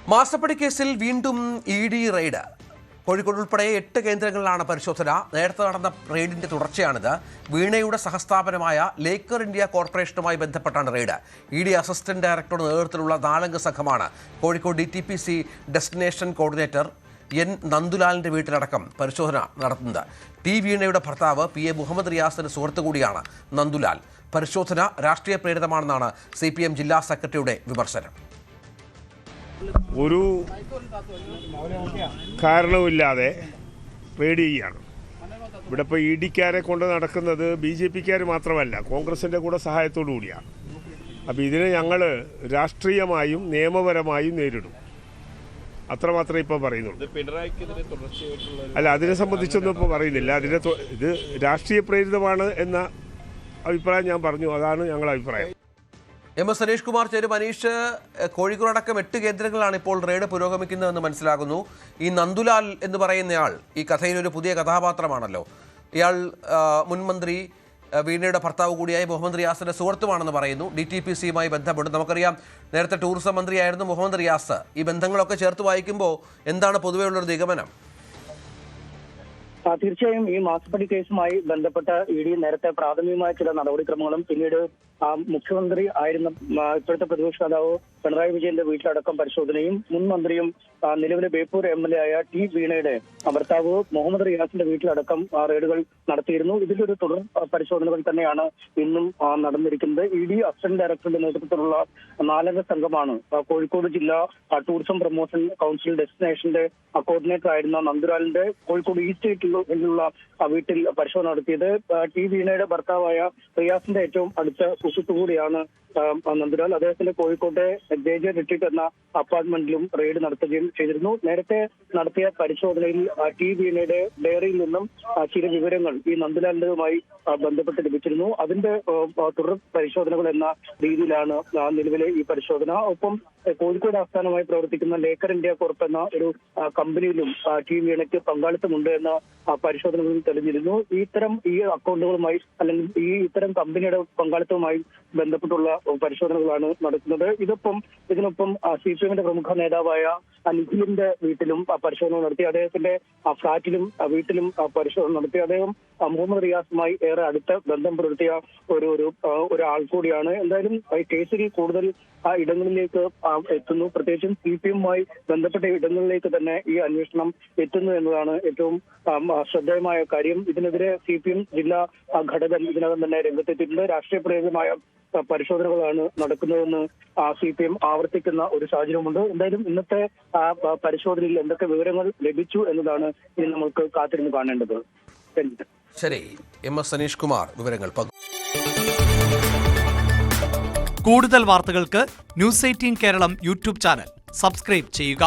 മാസപ്പടി കേസിൽ വീണ്ടും ഇ.ഡി. റെയ്ഡ്. കോഴിക്കോട് ഉൾപ്പെടെ 8 കേന്ദ്രങ്ങളിലാണ് പരിശോധന. നേരത്തെ നടന്ന റെയ്ഡിന്റെ തുടർച്ചയാണിത്. വീണയുടെ സഹസ്ഥാപനമായ ലേക്കർ ഇന്ത്യ കോർപ്പറേഷനുമായി ബന്ധപ്പെട്ടാണ് റെയ്ഡ്. ഇ.ഡി. അസിസ്റ്റന്റ് ഡയറക്ടറുടെ നേതൃത്വത്തിലുള്ള 4 സംഘമാണ് Kozhikode DTPC destination coordinator N നന്ദുലാലിന്റെ വീട്ടിലടക്കം പരിശോധന നടത്തുന്നത്. വീണയുടെ ഭർത്താവ് PA മുഹമ്മദ് റിയാസിന്റെ സുഹൃത്തു കൂടിയാണ് നന്ദുലാൽ. പരിശോധന രാഷ്ട്രീയ പ്രേരിതമാണെന്നാണ് CPM ജില്ലാ സെക്രട്ടറിയുടെ വിമർശനം. ഒരു കാരണവുമില്ലാതെ റെയ്ഡ് ചെയ്യുകയാണ്. ഇവിടെ ഇപ്പോൾ ഇ.ഡിക്കാരെ കൊണ്ട് നടക്കുന്നത് BJPക്കാർ മാത്രമല്ല, കോൺഗ്രസിൻ്റെ കൂടെ സഹായത്തോടു കൂടിയാണ്. അപ്പോൾ ഇതിനെ ഞങ്ങൾ രാഷ്ട്രീയമായും നിയമപരമായും നേരിടും. അത്രമാത്രമേ ഇപ്പോൾ പറയുന്നുള്ളൂ. അല്ല, അതിനെ സംബന്ധിച്ചൊന്നും ഇപ്പോൾ പറയുന്നില്ല. ഇത് രാഷ്ട്രീയ പ്രേരിതമാണ് എന്ന അഭിപ്രായം ഞാൻ പറഞ്ഞു. അതാണ് ഞങ്ങളുടെ അഭിപ്രായം. MS സനീഷ് കുമാർ ചേരും. മനീഷ്, കോഴിക്കോടടക്കം 8 കേന്ദ്രങ്ങളിലാണ് ഇപ്പോൾ റെയ്ഡ് പുരോഗമിക്കുന്നതെന്ന് മനസ്സിലാകുന്നു. ഈ നന്ദുലാൽ എന്ന് പറയുന്നയാൾ ഈ കഥയിലൊരു പുതിയ കഥാപാത്രമാണല്ലോ. ഇയാൾ മുൻ മന്ത്രി വീണയുടെ ഭർത്താവ് കൂടിയായി മുഹമ്മദ് റിയാസിന്റെ സുഹൃത്തുമാണെന്ന് പറയുന്നു. DTPCയുമായി ബന്ധപ്പെട്ട് നമുക്കറിയാം, നേരത്തെ ടൂറിസം മന്ത്രിയായിരുന്നു മുഹമ്മദ് റിയാസ്. ഈ ബന്ധങ്ങളൊക്കെ ചേർത്ത് വായിക്കുമ്പോൾ എന്താണ് പൊതുവെ ഉള്ളൊരു നിഗമനം? തീർച്ചയായും ഈ മാസപ്പടി കേസുമായി ബന്ധപ്പെട്ട ഇ.ഡി. നേരത്തെ പ്രാഥമികമായ ചില നടപടിക്രമങ്ങളും പിന്നീട് മുഖ്യമന്ത്രി ആയിരുന്ന ഇപ്പോഴത്തെ പ്രതിപക്ഷ നേതാവ് പിണറായി വിജയന്റെ വീട്ടിലടക്കം പരിശോധനയും മുൻ മന്ത്രിയും നിലവിലെ ബേപ്പൂർ MLA ആയ വീണയുടെ ഭർത്താവ് മുഹമ്മദ് റിയാസിന്റെ വീട്ടിലടക്കം റെയ്ഡുകൾ നടത്തിയിരുന്നു. ഇതിലൊരു തുടർ പരിശോധനകൾ തന്നെയാണ് ഇന്നും നടന്നിരിക്കുന്നത്. ഇ.ഡി. അസിസ്റ്റന്റ് ഡയറക്ടറുടെ നേതൃത്വത്തിലുള്ള 4 സംഘമാണ് കോഴിക്കോട് ജില്ലാ ടൂറിസം പ്രൊമോഷൻ കൗൺസിൽ ഡെസ്റ്റിനേഷന്റെ കോർഡിനേറ്റർ ആയിരുന്ന നന്ദുലാലിന്റെ കോഴിക്കോട് ഈസ്റ്റ് ിലുള്ള വീട്ടിൽ പരിശോധന നടത്തിയത്. വീണയുടെ ഭർത്താവായ റിയാസിന്റെ ഏറ്റവും അടുത്ത സുഹൃത്തു കൂടിയാണ് നന്ദുലാൽ. അദ്ദേഹത്തിന്റെ കോഴിക്കോട്ടെ JJ റിട്രീറ്റ് എന്ന അപ്പാർട്ട്മെന്റിലും റെയ്ഡ് നടത്തുകയും ചെയ്തിരുന്നു. നേരത്തെ നടത്തിയ പരിശോധനയിൽ വീണയുടെ ഡയറിയിൽ നിന്നും ചില വിവരങ്ങൾ ഈ നന്ദുലാലിന്റെതുമായി ബന്ധപ്പെട്ട് ലഭിച്ചിരുന്നു. അതിന്റെ തുടർ പരിശോധനകൾ എന്ന രീതിയിലാണ് നിലവിലെ ഈ പരിശോധന. ഒപ്പം കോഴിക്കോട് ആസ്ഥാനമായി പ്രവർത്തിക്കുന്ന ലേക്കർ ഇന്ത്യ കോർപ്പ് എന്ന ഒരു കമ്പനിയിലും വീണയ്ക്ക് പങ്കാളിത്തമുണ്ട് എന്ന പരിശോധനകളിൽ തെളിഞ്ഞിരുന്നു. ഈ അക്കൗണ്ടുകളുമായി അല്ലെങ്കിൽ ഇത്തരം കമ്പനിയുടെ പങ്കാളിത്തവുമായി ബന്ധപ്പെട്ടുള്ള പരിശോധനകളാണ് നടക്കുന്നത്. ഇതിനൊപ്പം CPMന്റെ പ്രമുഖ നേതാവായ നിഖിലിന്റെ വീട്ടിലും പരിശോധന നടത്തി. അദ്ദേഹത്തിന്റെ ഫ്ളാറ്റിലും വീട്ടിലും പരിശോധന നടത്തി. അദ്ദേഹം മുഹമ്മദ് റിയാസുമായി ഏറെ അടുത്ത ബന്ധം പുലർത്തിയ ഒരാൾ കൂടിയാണ്. എന്തായാലും ഈ കേസിൽ കൂടുതൽ ഇടങ്ങളിലേക്ക് എത്തുന്നു. പ്രത്യേകിച്ചും CPMുമായി ബന്ധപ്പെട്ട ഇടങ്ങളിലേക്ക് തന്നെ ഈ അന്വേഷണം എത്തുന്നു എന്നതാണ് ഏറ്റവും ശ്രദ്ധേയമായ കാര്യം. ഇതിനെതിരെ CPM ജില്ലാ ഘടകൻ ഇതിനകം തന്നെ രംഗത്തെത്തിയിട്ടുണ്ട്. രാഷ്ട്രീയ പ്രേരിതമായ പരിശോധനകളാണ് നടക്കുന്നതെന്ന് CPM ആവർത്തിക്കുന്ന ഒരു സാഹചര്യമുണ്ട്. എന്തായാലും ഇന്നത്തെ പരിശോധനയിൽ എന്തൊക്കെ വിവരങ്ങൾ ലഭിച്ചു എന്നതാണ് ഇനി നമുക്ക് കാത്തിരുന്ന് കാണേണ്ടത്. ശരി, MS സനീഷ് കുമാർ വിവരങ്ങൾ. കൂടുതൽ വാർത്തകൾക്ക് News 18 Keralam YouTube channel subscribe ചെയ്യുക.